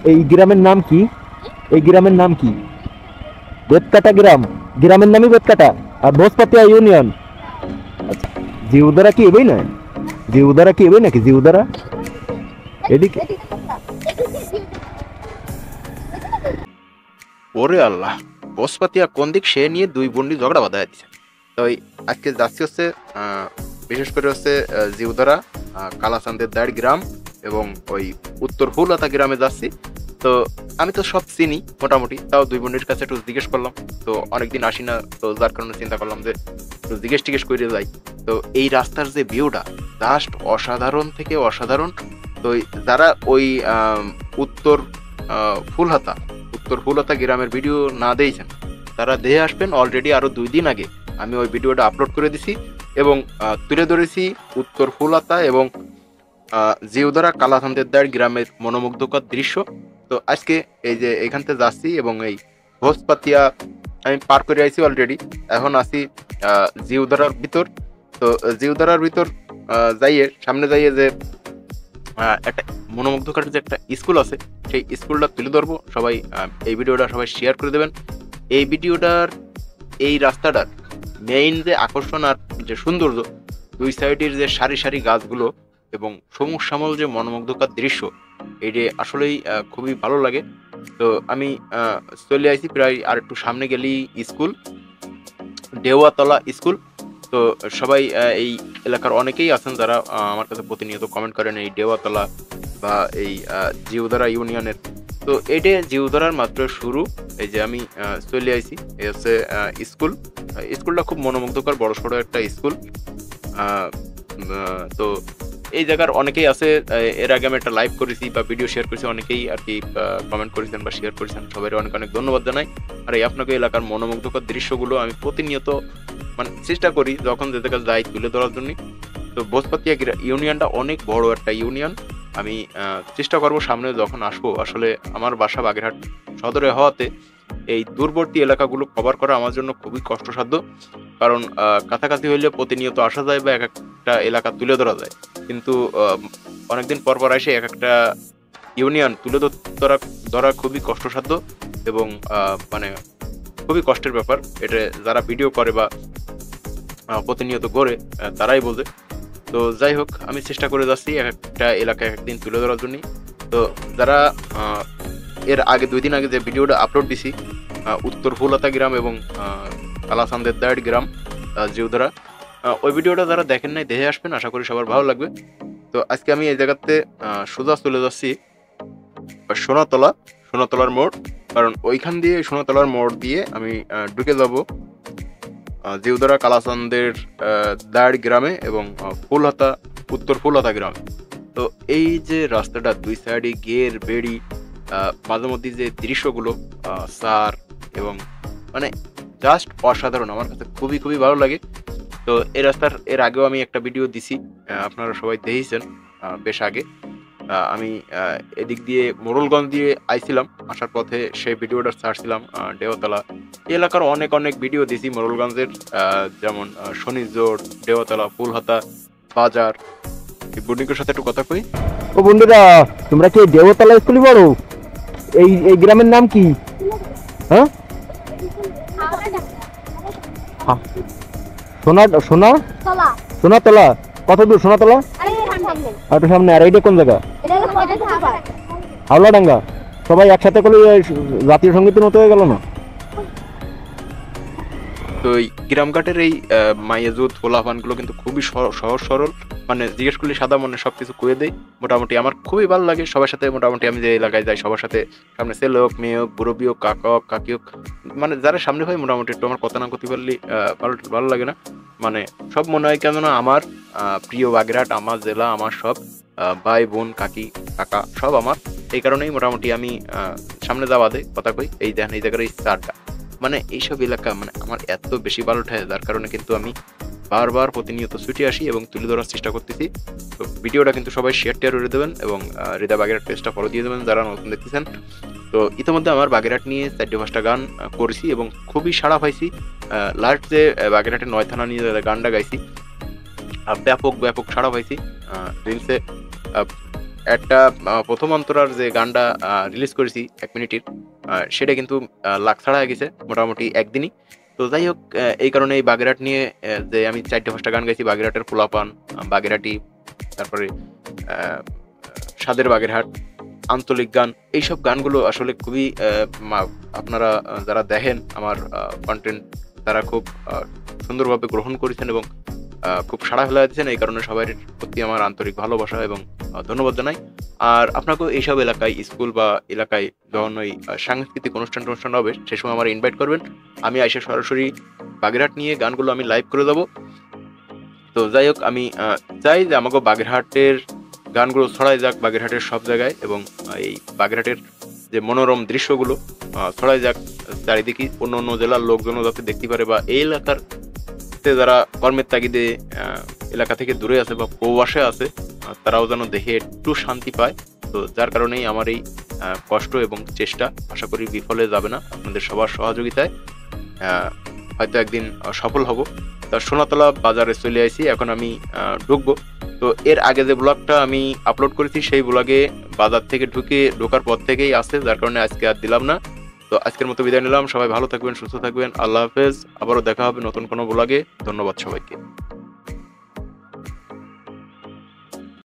এই গ্রামের নাম কি? এই গ্রামের নাম কি? বেতকাটা গ্রাম, গ্রামের নামই বেতকাটা। আর ভোজপাতিয়া ইউনিয়ন। আচ্ছা, জিউদারা কি এবই না? জিউদারা কি এবই নাকি? জিউদারা এদিকে। ওরে আল্লাহ, বসপাতিয়া কোন দিক সে নিয়ে দুই বন্ডি ঝগড়া বাঁধা দিচ্ছে। তো আজকে যাচ্ছি হচ্ছে বিশেষ করে হচ্ছে জিউদারা, কালাচান্দের দাড় গ্রাম এবং ওই উত্তর হুলতা গ্রামে যাচ্ছি। তো আমি তো সব চিনি মোটামুটি, তাও দুই বোনের কাছে একটু জিজ্ঞেস করলাম। তো অনেকদিন আসি না, তো যার কারণে চিন্তা করলাম যে একটু জিজ্ঞেস করে যাই। তো এই রাস্তার যে ভিউটা জাস্ট অসাধারণ থেকে অসাধারণ। তো যারা ওই উত্তর ফুলহাতা ফুলহাতা গ্রামের ভিডিও না দিয়েছেন তারা দেখে আসবেন। অলরেডি আরো 2 দিন আগে আমি ওই ভিডিওটা আপলোড করে দিছি এবং তুলে ধরেছি উত্তর ফুলহাতা এবং জিউদারা কালাচান্দের গ্রামের মনোমুগ্ধকর দৃশ্য। তো আজকে এই যে এখান থেকে যাচ্ছি এবং এই ভোজপাতিয়া আমি পার করে আইছি অলরেডি। এখন আছি জিউদারার ভিতর। তো জিউদারার ভিতর যাইয়ে সামনে যাইয়ে যে একটা মনোমুগ্ধকর যে একটা স্কুল আছে, সেই স্কুলটা তুলে ধরবো। সবাই এই ভিডিওটা সবাই শেয়ার করে দেবেন। এই ভিডিওটার এই রাস্তাটার মেইন যে আকর্ষণ আর যে সৌন্দর্য, দুই সাইডের যে সারি সারি গাছগুলো এবং সবুজ শ্যামল যে মনোমুগ্ধকর দৃশ্য, এটি আসলেই খুবই ভালো লাগে। তো আমি চলে আসি প্রায় আর একটু সামনে গেলেই স্কুল, ডেওয়াতলা স্কুল। তো সবাই এই এলাকার অনেকেই আছেন যারা আমার কাছে প্রতিনিয়ত কমেন্ট করেন এই ডেওয়াতলা বা এই জিউদারা ইউনিয়নের। তো এটা জিউদারার মাত্র শুরু। এই যে আমি চলে আইছি, এই হচ্ছে স্কুল। স্কুলটা খুব মনোমুগ্ধকর, বড় সড়ো একটা স্কুল। তো এই জায়গার অনেকেই আছে, এর আগে আমি একটা লাইভ করেছি বা ভিডিও শেয়ার করেছি, অনেকেই আর কি কমেন্ট করেছেন বা শেয়ার করেছেন। সবাই অনেক অনেক ধন্যবাদ জানাই। আর এই আপনাকে এলাকার মনোমুগ্ধকর দৃশ্যগুলো আমি প্রতিনিয়ত মানে চেষ্টা করি যখন যে জায়গায় যাই তুলে ধরার জন্য। তো ভোজপাতিয়া ইউনিয়নটা অনেক বড় একটা ইউনিয়ন। আমি চেষ্টা করব সামনে যখন আসবো, আসলে আমার বাসা বাগেরহাট সদরে হওয়াতে এই দূরবর্তী এলাকাগুলো কভার করা আমার জন্য খুবই কষ্টসাধ্য। কারণ কাছাকাছি হইলে প্রতিনিয়ত আসা যায় বা এক একটা এলাকা তুলে ধরা যায়, কিন্তু অনেকদিন পর পর এসে এক একটা ইউনিয়ন তুলে ধরা খুবই কষ্টসাধ্য এবং মানে খুবই কষ্টের ব্যাপার। এটা যারা ভিডিও করে বা প্রতিনিয়ত গড়ে তারাই বোঝে। তো যাই হোক, আমি চেষ্টা করে যাচ্ছি এক একটা এলাকায় একদিন তুলে ধরার জন্য। তো যারা এর আগে 2 দিন আগে যে ভিডিওটা আপলোড দিছি উত্তর ফুলহাতা গ্রাম এবং কালাচান্দের গ্রাম জিউদারা, ওই ভিডিওটা যারা দেখেন নাই দেখে আসবেন, আশা করি সবার ভালো লাগবে। তো আজকে আমি এই জায়গাতে সোজা চলে যাচ্ছি সোনাতলার মোড়। কারণ ওইখান দিয়ে সোনাতলার মোড় দিয়ে আমি ঢুকে যাব জিউদারা কালাচান্দের গ্রামে এবং উত্তর ফুলহাতা গ্রামে। তো এই যে রাস্তাটা দুই সাইডে গের বেড়ি, মাঝে মধ্যে যে দৃশ্যগুলো সার এবং মানে জাস্ট অসাধারণ, আমার কাছে খুবই খুবই ভালো লাগে। তো এই রাস্তার এর আগেও আমি একটা ভিডিও দিছি, আপনারা সবাই দেখেছেন বেশ আগে। আমি এদিক দিয়ে মোড়লগঞ্জ দিয়ে আইছিলাম, আসার পথে সেই ভিডিওটা ছাড়ছিলাম ডেওতলা এলাকার অনেক অনেক ভিডিও দিছি মোড়লগঞ্জের, যেমন শনিজোড়, ডেওতলা, ফুলহাতা বাজার। বন্ধুদের সাথে একটু কথা কই। ও বন্ধুরা, তোমরা কি দেওতলা স্কুলে পড়ো? এই এই গ্রামের নাম কি? হ্যাঁ, সোনা সোনা সোনাতলা। কত দূর সোনাতলা? আর একটু সামনে। আর এইটা কোন জায়গা? হাওলাডাঙ্গা। সবাই একসাথে করলে জাতীয় সঙ্গীতের মতো হয়ে গেল না? তো এই গ্রামঘাটের এই মাইয়াজুদ পোলাপানগুলো কিন্তু খুবই সহজ সরল, মানে জিজ্ঞেস করলে সাদা মনে সবকিছু কয়ে দেয়। মোটামুটি আমার খুবই ভালো লাগে সবার সাথে। মোটামুটি আমি যে এলাকায় যাই সবার সাথে, সামনে ছেলে হোক মেয়ে হোক মুরব্বী হোক কাকা হোক কাকি হোক, মানে যারা সামনে হয় মোটামুটি একটু আমার কথা না করতে পারলে ভালো লাগে না। মানে সব মনে হয় কেন না আমার প্রিয় বাগেরহাট, আমার জেলা, আমার সব ভাই বোন কাকি কাকা সব আমার। এই কারণেই মোটামুটি আমি সামনে যাওয়া দেয় কথা কই। এই দেখেন এই জায়গার এই চারটা, মানে এইসব এলাকা মানে আমার এত বেশি ভালো ঠায়, যার কারণে কিন্তু আমি বারবার প্রতিনিয়ত ছুটে আসি এবং তুলে ধরার চেষ্টা করতেছি। তো ভিডিওটা কিন্তু সবাই শেয়ার করে দেবেন এবং হৃদয় বাগেরহাট পেজটা ফলো দিয়ে দেবেন যারা নতুন দেখতেছেন। তো ইতিমধ্যে আমার বাগেরহাট নিয়ে 4-5টা গান করেছি এবং খুবই সাড়া পাইছি। লাস্ট যে বাগেরহাটের 9 থানা নিয়ে গানটা গাইছি, ব্যাপক সাড়া পাইছি। রিলসে একটা প্রথম অন্তরার যে গানটা রিলিজ করেছি 1 মিনিটের, সেটা কিন্তু লাখ ছাড়া গেছে মোটামুটি একদিনই। তো যাই হোক, এই কারণে এই বাগেরহাট নিয়ে যে আমি 4-5টা গান গাইছি, বাগেরহাটের পোলাপান, বাগেরহাটি, তারপরে স্বাদের বাগেরহাট, আঞ্চলিক গান, এইসব গানগুলো আসলে খুবই আপনারা যারা দেখেন আমার কন্টেন্ট, তারা খুব সুন্দরভাবে গ্রহণ করেছেন এবং খুব সাড়া ফেলা দিচ্ছেন। এই কারণে সবার প্রতি আমার আন্তরিক ভালোবাসা এবং ধন্যবাদ জানাই। আর আপনাকেও এইসব এলাকায়, স্কুল বা এলাকায় যখন ওই সাংস্কৃতিক অনুষ্ঠান হবে, সে সময় আমার ইনভাইট করবেন। আমি এসে সরাসরি বাগেরহাট নিয়ে গানগুলো আমি লাইভ করে দেবো। তো যাই হোক, আমি চাই যে আমাকে বাগেরহাটের গানগুলো ছড়াই যাক বাগেরহাটের সব জায়গায়, এবং এই বাগেরহাটের যে মনোরম দৃশ্যগুলো ছড়াই যাক চারিদিকে, অন্য অন্য জেলার লোকজনও যাতে দেখতে পারে, বা এই এলাকার যারা কর্মের তাগিদে এলাকা থেকে দূরে আছে বা প্রবাসে আছে, তারাও যেন দেখে একটু শান্তি পায়। তো যার কারণেই আমার এই কষ্ট এবং চেষ্টা, আশা করি বিফলে যাবে না। আপনাদের সবার সহযোগিতায় হয়তো একদিন সফল হব। তা সোনাতলা বাজারে চলে আসি, এখন আমি ঢুকবো। তো এর আগে যে ব্লগটা আমি আপলোড করেছি, সেই ব্লগে বাজার থেকে ঢোকার পর থেকেই আছে, যার কারণে আজকে আর দিলাম না। তো আজকের মতো বিদায় নিলাম। সবাই ভালো থাকবেন, সুস্থ থাকবেন। আল্লাহ হাফেজ। আবারও দেখা হবে নতুন কোনো ব্লগে। ধন্যবাদ সবাইকে।